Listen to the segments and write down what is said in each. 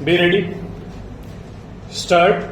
Be ready. Start.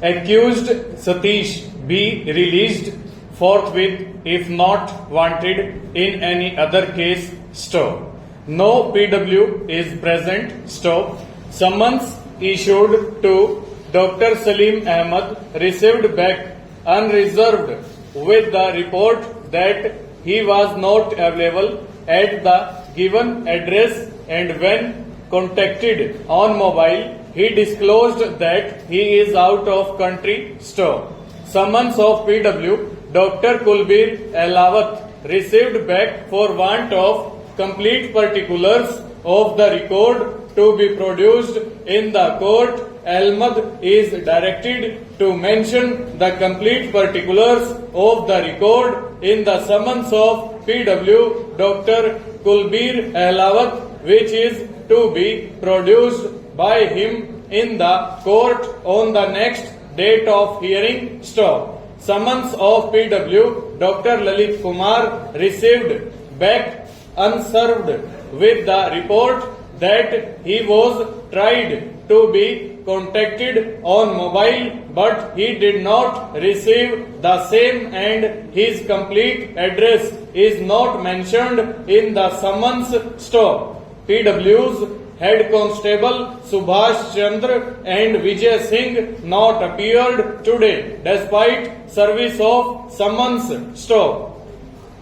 Accused Satish be released forthwith if not wanted in any other case. Stop. No PW is present. Stop. Summons issued to Dr. Salim Ahmed received back unreserved with the report that he was not available at the given address, and when contacted on mobile he disclosed that he is out of country. Stop. Summons of PW Dr. Kulbir Alawat received back for want of complete particulars of the record to be produced in the court. Ahmed is directed to mention the complete particulars of the record in the summons of PW Dr. Kulbir Alawat, which is to be produced by him in the court on the next date of hearing. Stop. Summons of PW Dr. Lalit Kumar received back unserved with the report that he was tried to be contacted on mobile, but he did not receive the same, and his complete address is not mentioned in the summons. Stop. PW's Head Constable Subhash Chandra and Vijay Singh not appeared today despite service of summons. Stop.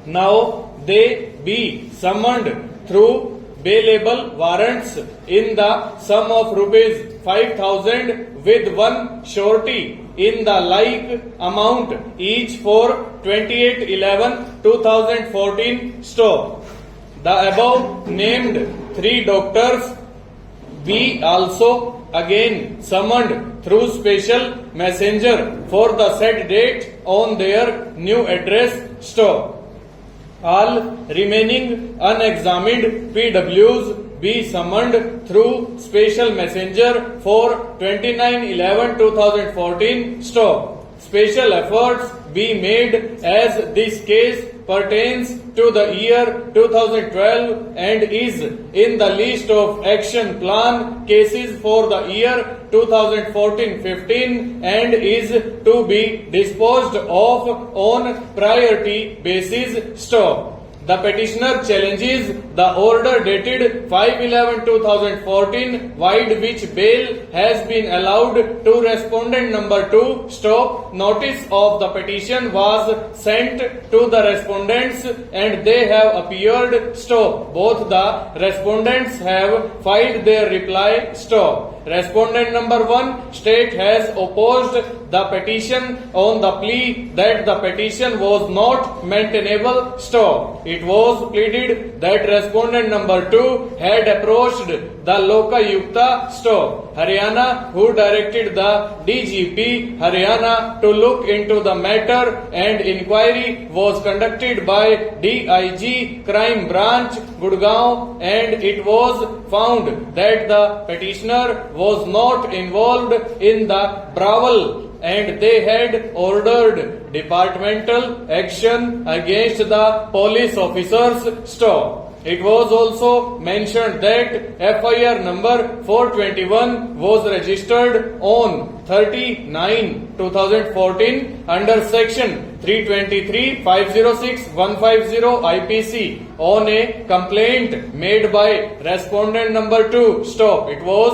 Now they be summoned through bailable warrants in the sum of rupees 5,000 with one surety in the like amount each for 28/11/2014. Stop. The above named three doctors be also again summoned through special messenger for the said date on their new address. Stop. All remaining unexamined PWs be summoned through special messenger for 29/11/2014. Stop. Special efforts be made as this case pertains to the year 2012 and is in the list of action plan cases for the year 2014-15 and is to be disposed of on priority basis. Stop. The petitioner challenges the order dated 5/11/2014 wide which bail has been allowed to respondent number 2. Stop. Notice of the petition was sent to the respondents and they have appeared. Stop. Both the respondents have filed their reply. Stop. Respondent number 1 state has opposed the petition on the plea that the petition was not maintainable. Stop. It was pleaded that respondent number 2 had approached the Lokayukta. Stop. Haryana, who directed the DGP Haryana to look into the matter, and inquiry was conducted by DIG Crime Branch Gurgaon, and it was found that the petitioner was not involved in the brawl and they had ordered departmental action against the police officers. Stop. It was also mentioned that FIR number 421 was registered on 30/9/2014 under section 323/506/150 IPC on a complaint made by respondent number 2. Stop. It was